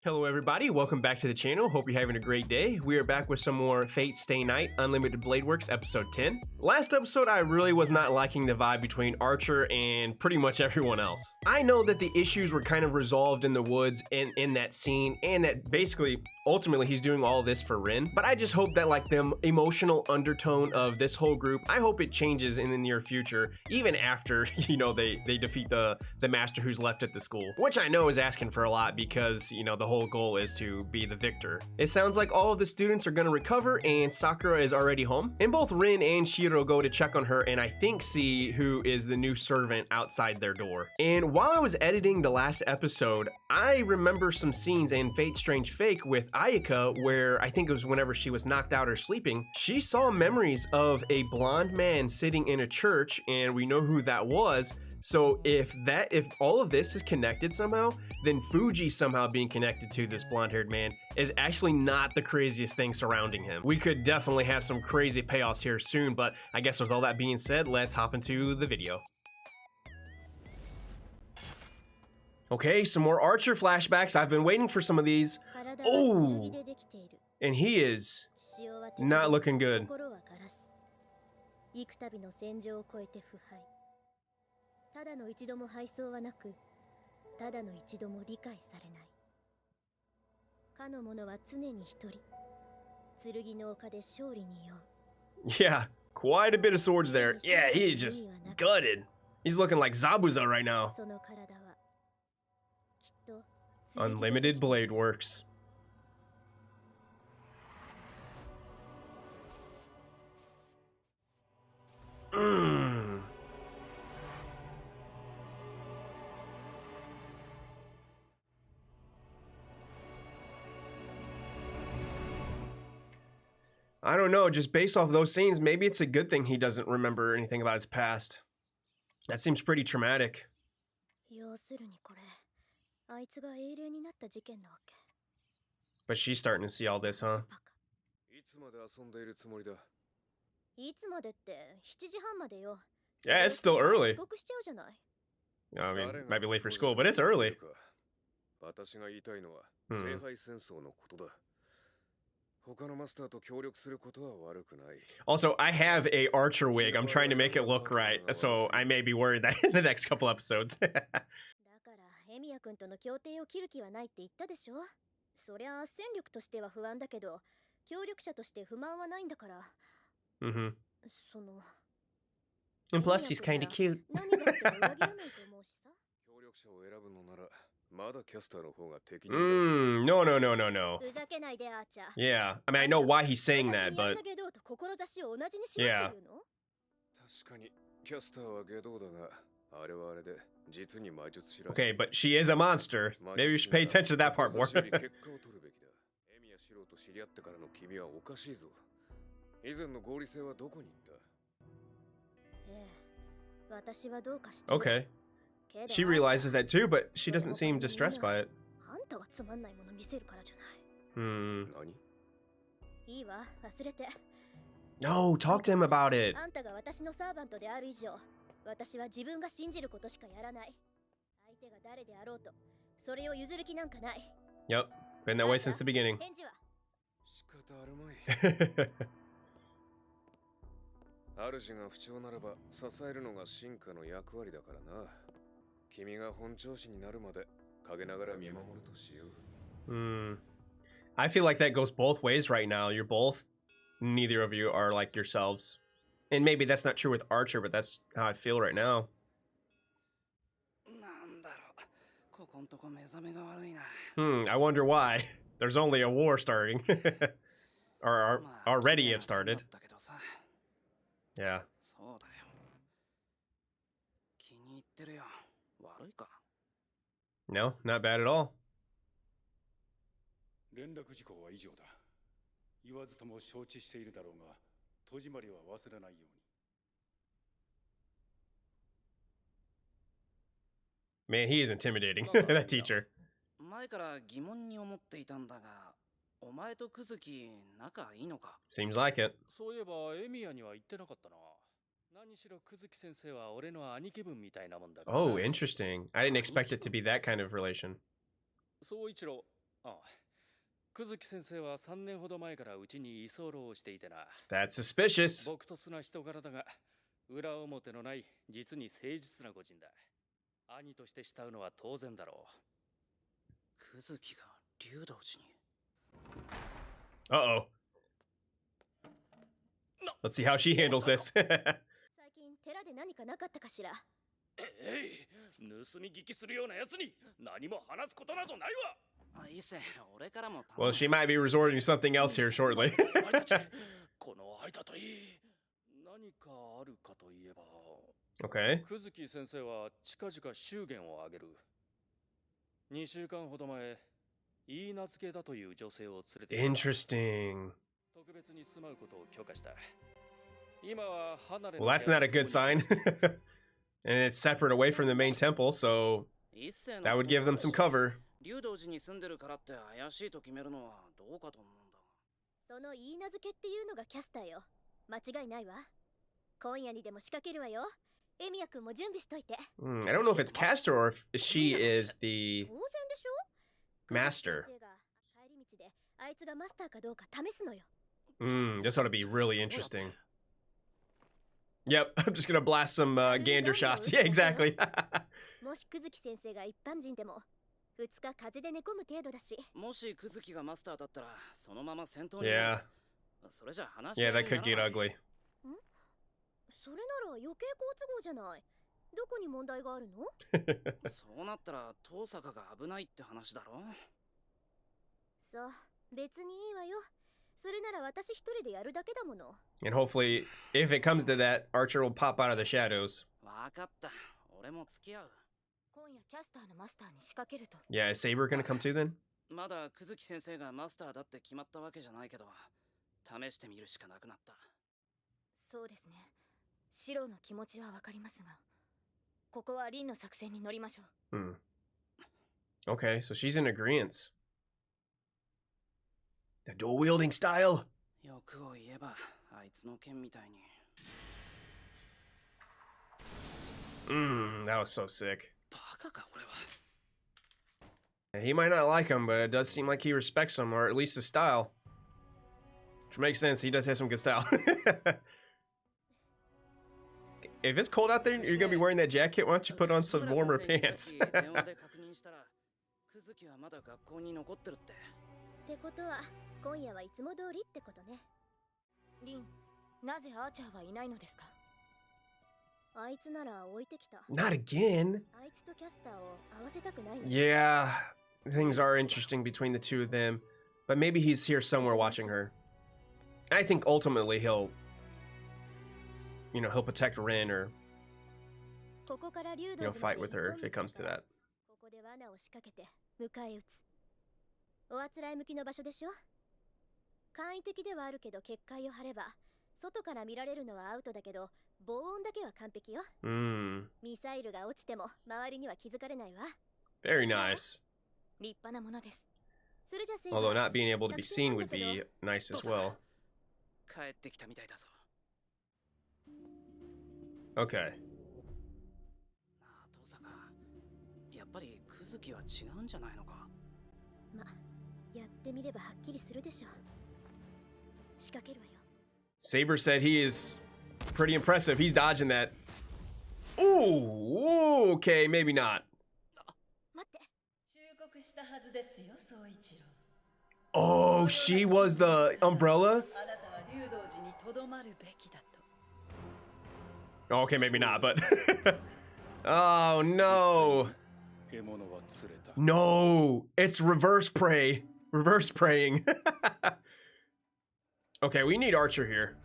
Hello everybody, welcome back to the channel. Hope you're having a great day. We are back with some more Fate Stay Night Unlimited Blade Works episode 10. Last episode I really was not liking the vibe between Archer and pretty much everyone else. I know that the issues were kind of resolved in the woods and in that scene, and that basically ultimately he's doing all this for Rin, but I just hope that like the emotional undertone of this whole group, I hope it changes in the near future, even after, you know, they defeat the master who's left at the school, which I know is asking for a lot because, you know, the whole goal is to be the victor. It sounds like all of the students are gonna recover and Sakura is already home, and both Rin and SHIROU go to check on her and I think see who is the new servant outside their door. And while I was editing the last episode, I remember some scenes in Fate Strange Fake with Ayaka where I think it was whenever she was knocked out or sleeping, she saw memories of a blonde man sitting in a church, and we know who that was. So if all of this is connected somehow, then Fuji somehow being connected to this blonde-haired man is actually not the craziest thing surrounding him. We could definitely have some crazy payoffs here soon, but I guess with all that being said, let's hop into the video. Okay, some more Archer flashbacks. I've been waiting for some of these. Oh, and he is not looking good. Yeah, quite a bit of swords there. Yeah, he's just gutted. He's looking like Zabuza right now. Unlimited Blade Works. I don't know, just based off those scenes, maybe it's a good thing he doesn't remember anything about his past. That seems pretty traumatic. But she's starting to see all this, huh? Yeah, it's still early. I mean, might be late for school, but it's early. Also, I have a Archer wig. I'm trying to make it look right, so I may be worried that in the next couple episodes. And plus, he's kind of cute. No. Yeah, I mean, I know why he's saying that, but yeah. Okay, but she is a monster. Maybe we should pay attention to that part more. Okay. She realizes that too, but she doesn't seem distressed by it. No, talk to him about it. Yep, been that way since the beginning. I feel like that goes both ways right now. You're both, neither of you are like yourselves. And maybe that's not true with Archer, but that's how I feel right now. I wonder why. There's only a war starting. or already have started. Yeah. No, not bad at all. Man, he is intimidating, that teacher. Seems like it. Oh, interesting. I didn't expect it to be that kind of relation. KUZUKI 先生は3年ほど前からうちに居候をしていてな。That's suspicious. 朴突な人柄だが、裏表のない実に誠実な御人だ。兄として慕うのは当然だろう。KUZUKI が竜道寺に。Uh-oh. Let's see how she handles this. 最近寺で何かなかったかしら。盗み聞きするようなやつに何も話すことなどないわ。Well, she might be resorting to something else here shortly. この間といい何かあるかといえば。Okay. KUZUKI 先生は近々祝言を挙げる。2週間ほど前、いい名付けだという女性を連れてきた。 Interesting. 特別に住まうことを許可した。今は離れ。Well, that's not a good sign. And it's separate away from the main temple, so that would give them some cover. 竜道寺に住んでるからって怪しいと決めるのはどうかと思うんだ。そのいい名付けっていうのがキャスターよ。間違いないわ。今夜にでも仕掛けるわよ。エミヤ君も準備しといて。I don't know if it's Castor or if she is the 当然でしょ。 master. 先生が帰り道であいつがマスターかどうか試すのよ。This ought to be really interesting. Yep, I'm just gonna blast some gander shots. Yeah, exactly. もしKUZUKI先生が一般人でも2日風邪で寝込む程度だし。もしKUZUKIがマスターだったらそのまま戦闘に。Yeah. それじゃ話。Yeah, that could get ugly. それなら余計好都合じゃない。どこに問題があるの？そうなったら遠坂が危ないって話だろ。そう、別にいいわよ。それなら私一人でやるだけだもの。 And hopefully, if it comes to that, Archer will pop out of the shadows. わかった。俺も付き合う。今夜キャスターのマスターに仕掛けると。Yeah, is Saber gonna come too then? まだKUZUKI先生がマスターだって決まったわけじゃないけど、試してみるしかなくなった。そうですね。SHIROUの気持ちはわかりますが、ここはリンの作戦に乗りましょう。Okay, so she's in agreement. The dual-wielding style. 欲を言えばあいつの剣みたいに。That was so sick. バカか俺は。He might not like him, but it does seem like he respects him, or at least his style. Which makes sense, he does have some good style. If it's cold out there, you're gonna be wearing that jacket, why don't you put on some warmer pants? KUZUKIはまだ学校に残ってるって。ってことは、今夜はいつも通りってことね。リン、なぜアーチャーはいないのですか？あいつなら置いてきた。Not again. あいつとキャスターを合わせたくないの。Yeah, things are interesting between the two of them, but maybe he's here somewhere watching her. I think ultimately he'll protect Rin or, fight with her if it comes to that. ここで罠を仕掛けて迎え撃つ。おあつらい向きの場所でしょ。簡易的ではあるけど結界を張れば外から見られるのはアウトだけど防音だけは完璧よ。ミサイルが落ちても周りには気づかれないわ。 Very nice. 立派なものです。それじゃセイ Although not being able to be seen would be nice as well. 帰ってきたみたいだぞ。Okay. なあ、遠坂。やっぱりKUZUKIは違うんじゃないのか。ま、やってみればはっきりするでしょう。仕掛けるわよ。 Saber said he is pretty impressive. He's dodging that. Ooh, okay, maybe not. 待って。忠告したはずですよ、宗一郎。 Oh, she was the umbrella? あなたは竜道寺にとどまるべきだと。 Oh, okay, maybe not, but oh no. No, it's reverse prey. Reverse praying. Okay, we need Archer here.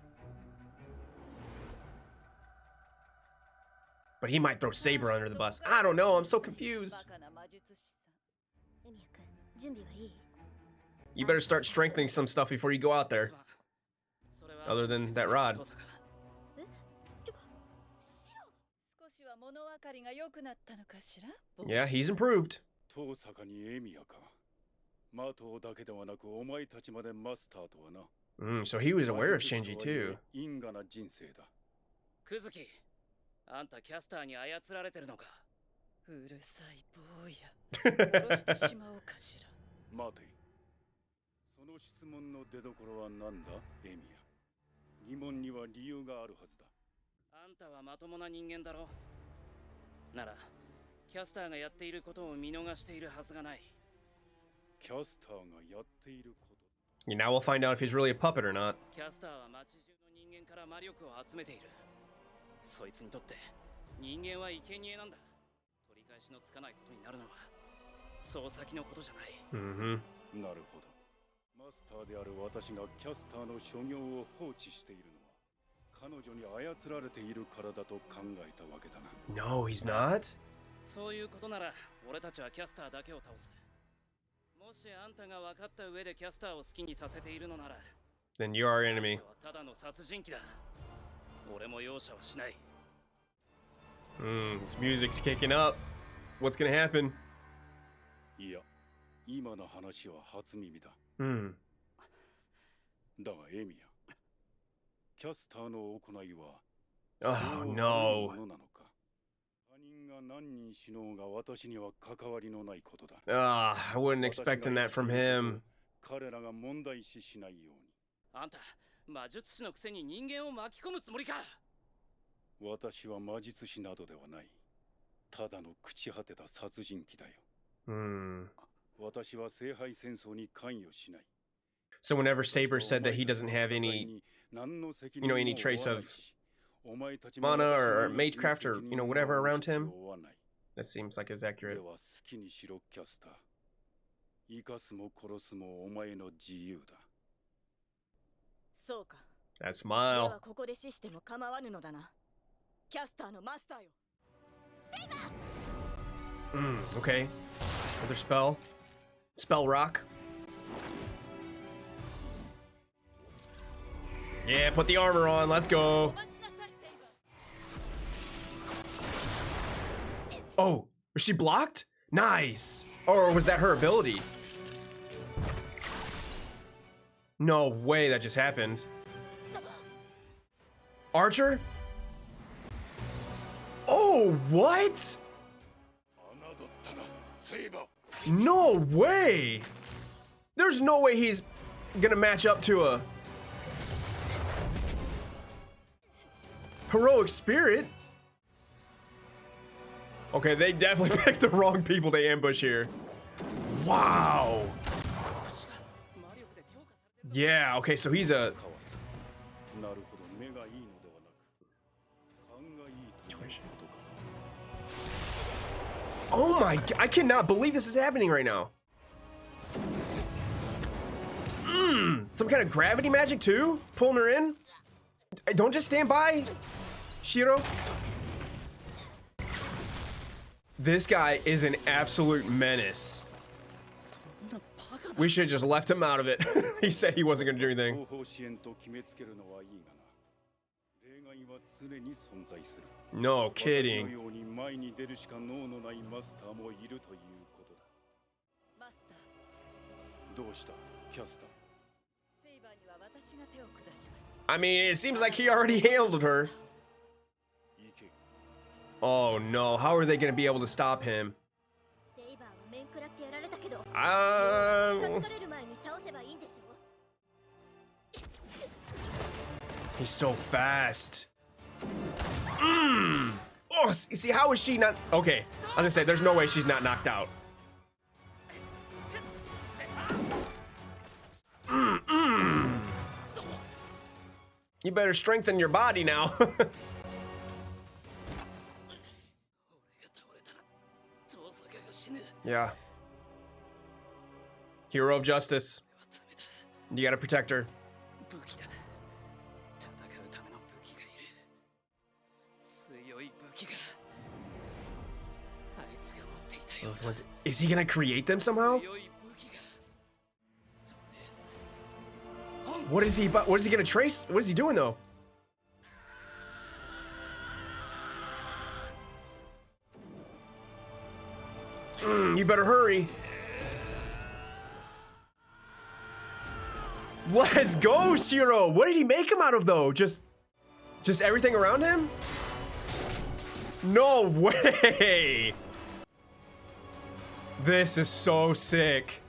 But he might throw Saber under the bus. I don't know, I'm so confused. エミヤ君、準備はいい？ You better start strengthening some stuff before you go out there. Other than that rod. 少しは物分かりが良くなったのかしら？ Yeah, he's improved. 遠坂にエミヤか。マトだけではなくお前たちまでマスターとはな。So he was aware of Shinji too. 因果な人生だ。KUZUKI、あんたキャスターに操られてるのか。うるさい坊や。殺してしまおうかしら。待て。その質問の出所は何だ、エミヤ。疑問には理由があるはずだ。あんたはまともな人間だろ。ならキャスターがやっていることを見逃しているはずがない。キャスターがやっていること。Now we'll find out if he's really a puppet or not. キャスターは街中の人間から魔力を集めている。そいつにとって人間は生贄なんだ。取り返しのつかないことになるのはそう先のことじゃない。Mm-hmm. なるほど。マスターである私がキャスターの所業を放置しているのは彼女に操られているからだと考えたわけだな。No, he's not. そういうことなら俺たちはキャスターだけを倒す。もしあんたが分かった上でキャスターを好きにさせているのなら Then you're our enemy. ただの殺人鬼だ。俺も容赦はしない。This music's kicking up. What's gonna happen? いや、今の話は初耳だ。だがエミヤ、キャスターの行いは Oh そう no. あるものなのか。他人が何人死のうが私には関わりのないことだ。I wasn't expecting that from him. 彼らが問題視しないように。あんた魔術師のくせに人間を巻き込むつもりか。私は魔術師などではない。ただの朽ち果てた殺人鬼だよ。私は聖杯戦争に関与しない。So whenever Saber said that he doesn't have any, any trace of mana or magecraft or, whatever around him, that seems like it was accurate. では好きにしろキャスター。生かすも殺すもお前の自由だ。そうか。 That で smile. はここで死しても構わぬのだな。キャスターのマスターよ。Okay. Another spell. Spell rock. Yeah, put the armor on. Let's お go. 待ちなさい、セイバー。 Oh, was she blocked? Nice. Or was that her ability? No way that just happened. Archer? Oh, what? 侮ったな、セイバー。 No way! There's no way he's gonna match up to a heroic spirit. Okay, they definitely picked the wrong people to ambush here. Wow. Yeah, okay, so he's a... かわす。なるほど、目がいいのではなく、勘がいいということか。 Oh my god, I cannot believe this is happening right now. Some kind of gravity magic too? Pulling her in? Don't just stand by, Shiro. This guy is an absolute menace. We should have just left him out of it. He said he wasn't going to do anything. 後方支援と決めつけるのはいいがな。例外は常に存在する。 No 私の kidding. ように前に出るしか能のないマスターもいるということだ。マスター、どうした、キャスター。セイバーには私が手を下します。 I mean, it seems like he already handled her. 行け。 Oh no, how are they going to be able to stop him? セイバーは面食らってやられたけど、近 Um, づかれる前に倒せばいいんでしょ。 he's so fast. Oh, see, how is she not? Okay, I was gonna say, there's no way she's not knocked out. You better strengthen your body now. 俺が倒れたら遠坂が死ぬ。 Yeah. Hero of justice. 俺はダメだ。 You gotta protect her. 武器だ。戦うための武器がいる。強い武器が。あいつが持っていたようだ。 Is he gonna create them somehow? 強い武器が。とりあえず What is he? What is he gonna trace? What is he doing though? You better hurry. Let's go, Shiro. What did he make him out of though? Just everything around him? No way. This is so sick.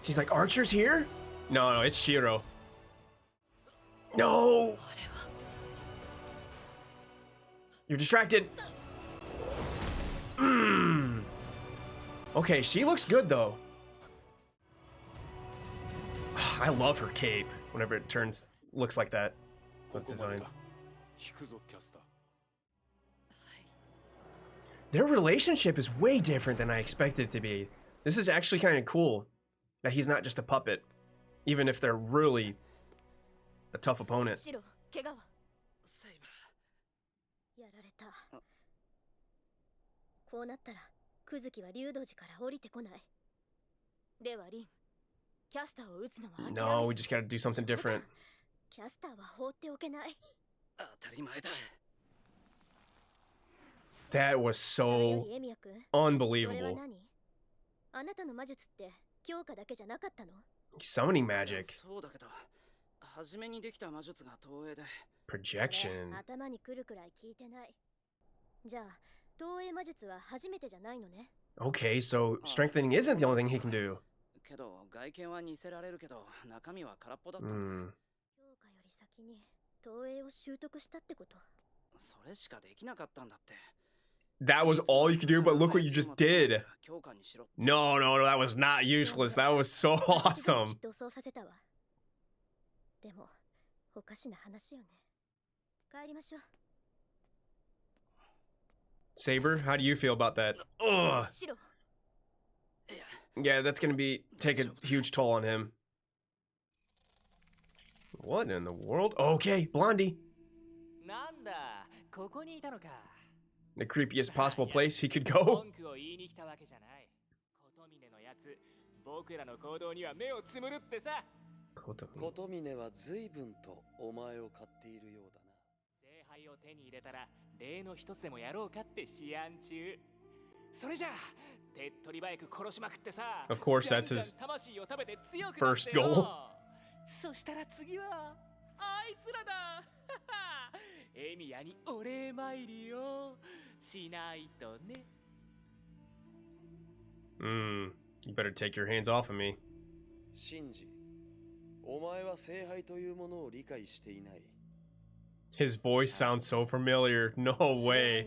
She's like, Archer's here? No, it's Shiro. No! You're distracted. Okay, she looks good though. I love her cape whenever it looks like that. Those designs. Their relationship is way different than I expected it to be. This is actually kind of cool that he's not just a puppet, even if they're really a tough opponent. こうなったら、クズキは竜道寺から降りてこない。ではリン、キャスターを撃つのは諦め。No, we just gotta do something different. キャスターは放っておけない。当たり前だ。That was so unbelievable. あなたの魔術って強化だけじゃなかったの？ Summoning magic. そうだけど、初めにできた魔術が投影で。Projection. 頭にくるくらい聞いてない。じゃあ。投影魔術は初めてじゃないのね。Okay, so strengthening isn't the only thing he can do. けど外見は似せられるけど中身は空っぽだった。強化より先に投影を習得したってこと。それしかできなかったんだって。That was all you could do, but look what you just did. No, that was not useless. That was so awesome. そうさせたわ。でもおかしな話よね。帰りましょう。Saber, how do you feel about that? Ugh. Yeah, that's gonna take a huge toll on him. What in the world? Okay, Blondie. The creepiest possible place he could go. Of course, that's his first goal. You better take your hands off of me. His voice sounds so familiar. No way.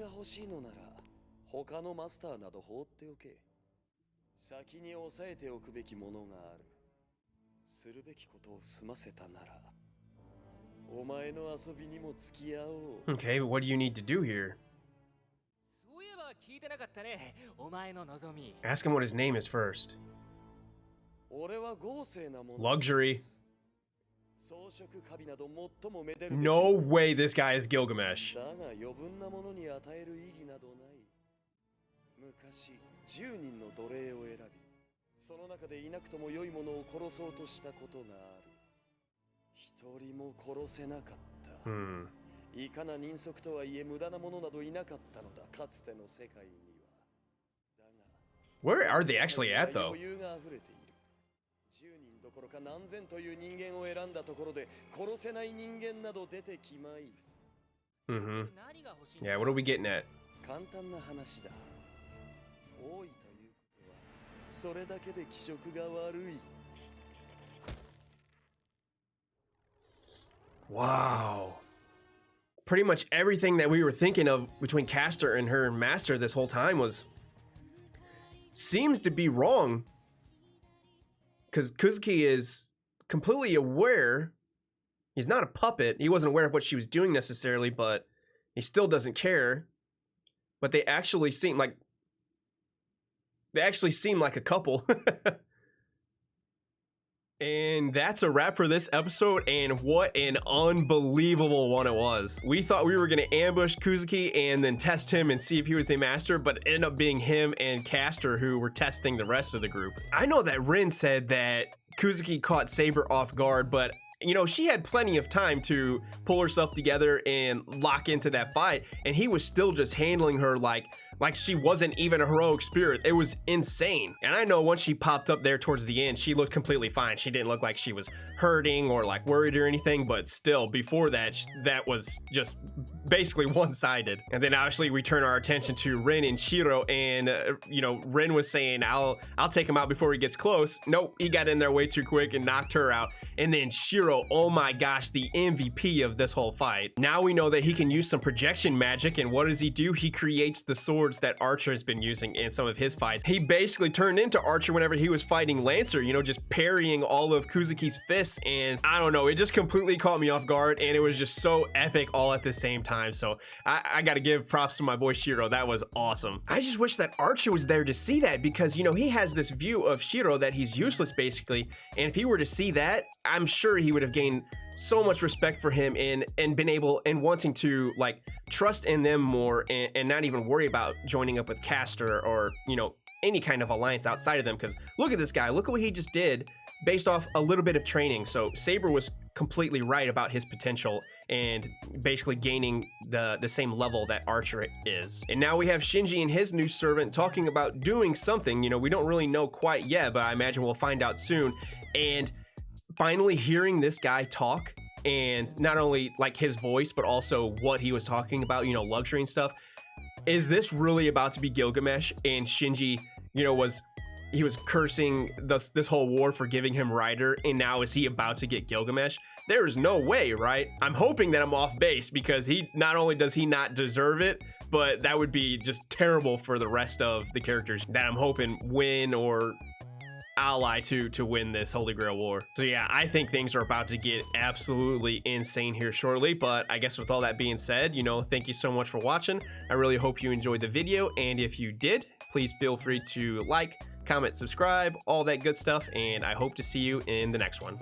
Okay, but what do you need to do here? Ask him what his name is first. Luxury. No way this guy is Gilgamesh. Where are they actually at, though? Yeah, what are we getting at? Wow. Pretty much everything that we were thinking of between Caster and her master this whole time seems to be wrong. Because Kuzuki is completely aware. He's not a puppet. He wasn't aware of what she was doing necessarily, but he still doesn't care. But they actually seem like a couple. And that's a wrap for this episode, and what an unbelievable one it was. We thought we were gonna ambush Kuzuki and then test him and see if he was the master, but it ended up being him and Caster who were testing the rest of the group. I know that Rin said that Kuzuki caught Saber off guard, but you know, she had plenty of time to pull herself together and lock into that fight, and he was still just handling her like like she wasn't even a heroic spirit. It was insane. And I know once she popped up there towards the end, she looked completely fine. She didn't look like she was hurting or like worried or anything, but still before that, that was just basically one-sided. And then obviously we turn our attention to Rin and Shiro, and you know, Rin was saying, I'll take him out before he gets close. Nope, he got in there way too quick and knocked her out. And then Shiro, oh my gosh, the MVP of this whole fight. Now we know that he can use some projection magic, and what does he do? He creates the swords that Archer has been using in some of his fights. He basically turned into Archer whenever he was fighting Lancer, you know, just parrying all of Kuzuki's fists, and I don't know, it just completely caught me off guard, and it was just so epic all at the same time. So I gotta give props to my boy Shiro. That was awesome. I just wish that Archer was there to see that, because, you know, he has this view of Shiro that he's useless basically, and if he were to see that, I'm sure he would have gained so much respect for him and been able and wanting to like trust in them more, and not even worry about joining up with Castor or, you know, any kind of alliance outside of them. Because look at this guy, look at what he just did based off a little bit of training. So Saber was completely right about his potential and basically gaining the same level that Archer is. And now we have Shinji and his new servant talking about doing something. You know, we don't really know quite yet, but I imagine we'll find out soon. And finally hearing this guy talk, and not only like his voice, but also what he was talking about, you know, luxury and stuff. Is this really about to be Gilgamesh? And Shinji, you know, he was cursing this whole war for giving him Rider, and now is he about to get Gilgamesh? There is no way, right? I'm hoping that I'm off base, because he not only does he not deserve it, but that would be just terrible for the rest of the characters that I'm hoping win or ally to win this Holy Grail war. So yeah, I think things are about to get absolutely insane here shortly. But I guess with all that being said, you know, thank you so much for watching. I really hope you enjoyed the video, and if you did, please feel free to like, comment, subscribe, all that good stuff, and I hope to see you in the next one.